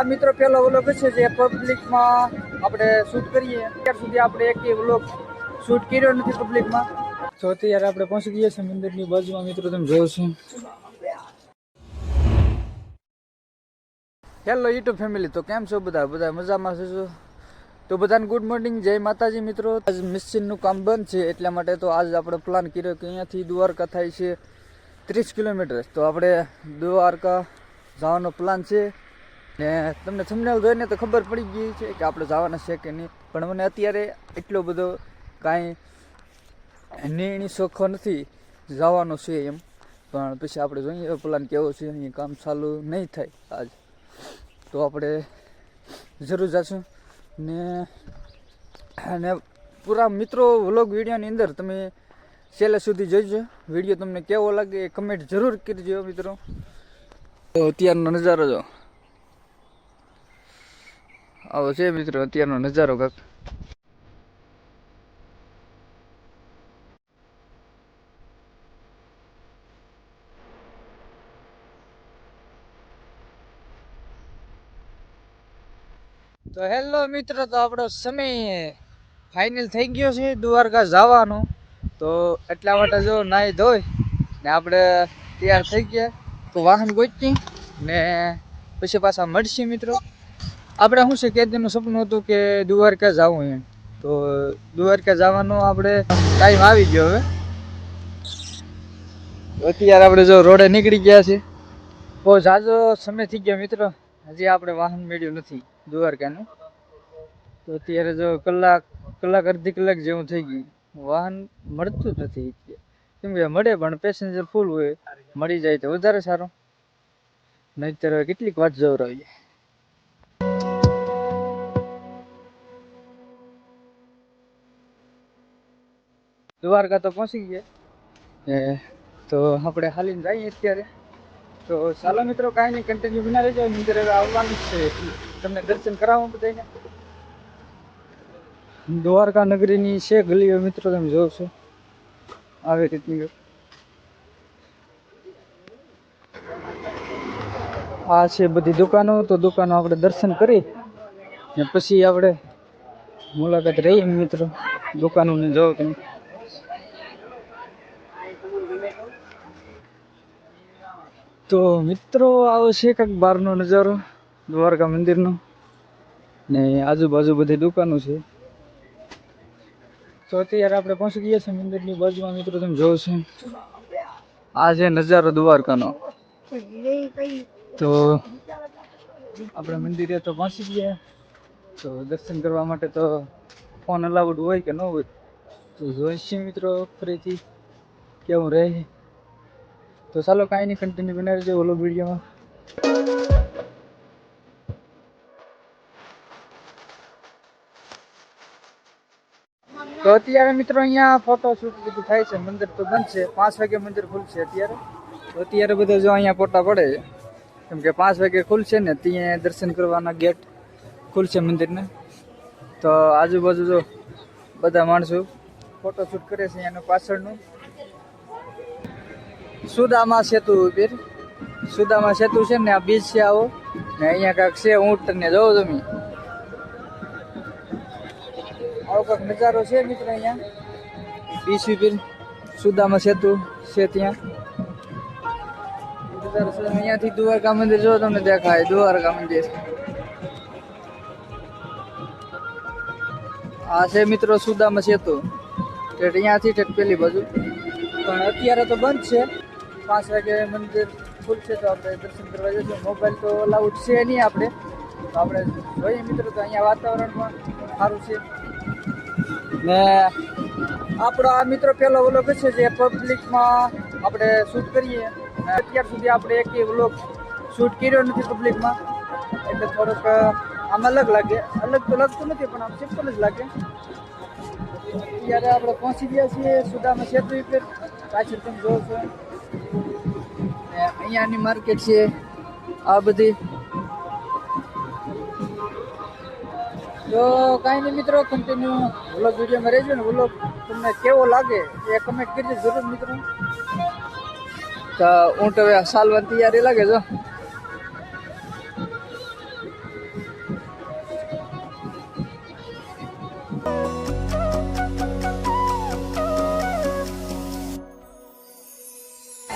મિત્રો પેલો વ્લોગ છે જે પબ્લિકમાં આપણે શૂટ કરીએ ત્યાર સુધી આપણે એક વ્લોગ શૂટ કર્યો નથી પબ્લિકમાં. તો અત્યારે આપણે પહોંચી ગયા છીએ મંદિરની બાજુમાં. મિત્રો તમે જોવો છો. હેલો યુટ્યુબ ફેમિલી, તો કેમ છો બધા મજામાં છો? તો બધાને ગુડ મોર્નિંગ, જય માતાજી. મિત્રો આજ મિસ્ત્રીનું કામ બંધ છે એટલા માટે તો આજ આપણે પ્લાન કર્યો કે અહીંયાથી દ્વારકા થાય છે 30 કિલોમીટર. તો આપણે દ્વારકા જવાનો પ્લાન છે ને તમને થંબનેલ જોઈને તો ખબર પડી ગઈ છે કે આપણે જવાના છે કે નહીં, પણ મને અત્યારે એટલો બધો કાંઈ નિર્ણય શોખો નથી જવાનો છે એમ, પણ પછી આપણે જોઈએ પ્લાન કેવો છે. અહીંયા કામ ચાલુ નહીં થાય આજ તો આપણે જરૂર જશું ને પૂરા મિત્રો વ્લોગ વિડીયોની અંદર તમે છેલ્લે સુધી જોઈજો. વિડીયો તમને કેવો લાગે એ કમેન્ટ જરૂર કરજો મિત્રો. તો અત્યારનો નજારો જો આવો છે મિત્રો, અત્યારનો નજારો કાંક. તો હેલો મિત્રો, તો આપણો સમય ફાઇનલ થઈ ગયો છે દ્વારકા જવાનો. તો એટલા માટે જો નાહી ધોઈ ને આપણે તૈયાર થઈ ગયા. તો વાહન ગોચી ને પછી પાછા મળશે મિત્રો. આપણે શું છે કે તેનું સપનું હતું કે દ્વારકા જવું એમ, તો દ્વારકા જવાનો આપણે ટાઈમ આવી ગયો. હવે અત્યારે આપણે જો રોડે નીકળી ગયા છે. બહુ ઝાઝો સમય થઈ ગયો મિત્રો, હજી આપણે વાહન મેળ્યું નથી દ્વારકાનું. તો અત્યારે જો કલાક અડધી કલાક જેવું થઈ ગયું, વાહન મળતું જ નથી. કેમ કે મળે પણ પેસેન્જર ફૂલ હોય, મળી જાય તો વધારે સારું, નહીંતર કેટલીક વાત જવરાવી. દ્વારકા તો પહોંચી ગયા, તો આપણે હાલીને જઈએ અત્યારે. તો ચાલો મિત્રો, કાંઈ નહીં, કન્ટિન્યુ બના રહેજો. મંદિર હવે આવવાનું જ છે, તમને દર્શન કરાવું બધાને. દ્વારકા નગરીની છે ગલીઓ મિત્રો, તમે જોવો છો આવી રીતની. આ છે બધી દુકાનો. તો દુકાનો આપણે દર્શન કરી ને પછી આપણે મુલાકાત રહી મિત્રો દુકાનોને. જોવો તમે. તો મિત્રો આવો છે કંઈક બહારનો નજારો દ્વારકા મંદિરનો, ને આજુબાજુ બધી દુકાનો છે. તો અત્યારે આપણે પહોંચી ગયા છીએ મંદિરની બાજુમાં મિત્રો, તમે જોવો છો. આ છે નજારો દ્વારકાનો. તો આપણે મંદિરે તો પહોંચી ગયા. તો દર્શન કરવા માટે તો ફોન અલાઉડ હોય કે ન હોય તો જોઈશું મિત્રો ફરીથી કેવું રહે. તો ચાલો કાંઈ નહીં, કન્ટિન્યુ બનાવી રહેજો ઓલો વિડીયોમાં. તો અત્યારે મિત્રો અહીંયા ફોટો શૂટ બધું થાય છે. મંદિર તો બંધ છે, 5 વાગે મંદિર ખુલશે અત્યારે. તો અત્યારે બધા જો અહીંયા ફોટા પડે છે, કેમ કે 5 વાગે ખુલશે ને ત્યાં દર્શન કરવાના ગેટ ખુલશે મંદિરને. તો આજુબાજુ જો બધા માણસો ફોટો શૂટ કરે છે. એનું પાછળનું સુદામા સેતુ ઉપર, સુદામા સેતુ છે ને આ બીચ છે આવો, ને અહીંયા કાંઈક છે ઊંટ ને જોવો તમે. આવો કાંઈક નજારો છે મિત્રો અહીંયા બીચ ઉપર. સુદામા સેતુ છે ત્યાં. અહીંયાથી દ્વારકા મંદિર જો તમને દેખાય, દ્વારકા મંદિર. આ છે મિત્રો સુદામા સેતુ, અહીંયાથી ઠેઠ પેલી બાજુ. પણ અત્યારે તો બંધ છે, 5 વાગે મંદિર ખુલશે તો આપણે દર્શન કરવા જઈશું. મોબાઈલ તો અલાઉડ છે નહીં આપણે, તો આપણે જોઈએ મિત્રો. તો અહીંયા વાતાવરણમાં સારું છે ને આપણો આ મિત્રો પહેલો વ્લોગ છે જે પબ્લિકમાં આપણે શૂટ કરીએ. અત્યાર સુધી આપણે એક વ્લોગ શૂટ કર્યો નથી પબ્લિકમાં, એટલે થોડોક આમ અલગ લાગે. અલગ તો લાગતું નથી પણ આમ સિમ્પલ જ લાગે. અત્યારે આપણે પહોંચી ગયા છીએ સુદામા સેતુ ઉપર. પાછળ તમે જોવો છો ને અહીંયાની માર્કેટ છે આ બધી. તો કાંઈ નહીં મિત્રો, કન્ટિન્યુ વ્લોગ વિડીયોમાં રહેજો ને. વ્લોગ તમને કેવો લાગે એ કમેન્ટ કરજો જરૂર મિત્રો. તો ઊંટ હવે સાલવાની તૈયારી લાગે જો.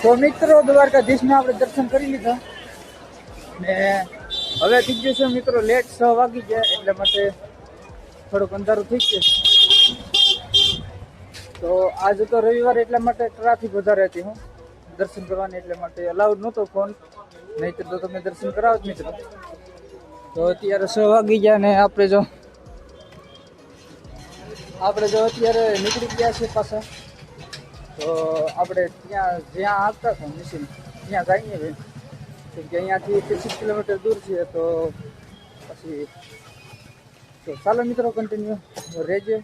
તો મિત્રો દ્વારકાધીશના આપણે દર્શન કરી લીધા ને હવે થઈ ગયું છે મિત્રો લેટ 6 વાગી ગયા એટલે માટે થોડુંક અંધારું થઈ ગયું. તો આજે તો રવિવાર એટલા માટે ટ્રાફિક વધારે હતી હું દર્શન કરવાની એટલે માટે અલાઉડ નહોતો ફોન, નહીં તો તમે દર્શન કરાવો જ મિત્રો. તો અત્યારે 6 વાગી ગયા ને આપણે જો અત્યારે નીકળી ગયા છે પાછા. તો આપણે ત્યાં જ્યાં આવતા હતા મિશન ત્યાં જઈએ કેમ કે અહીંયાથી 30 કિલોમીટર દૂર છે. તો પછી તો ચાલો મિત્રો કન્ટિન્યુ રહેજો.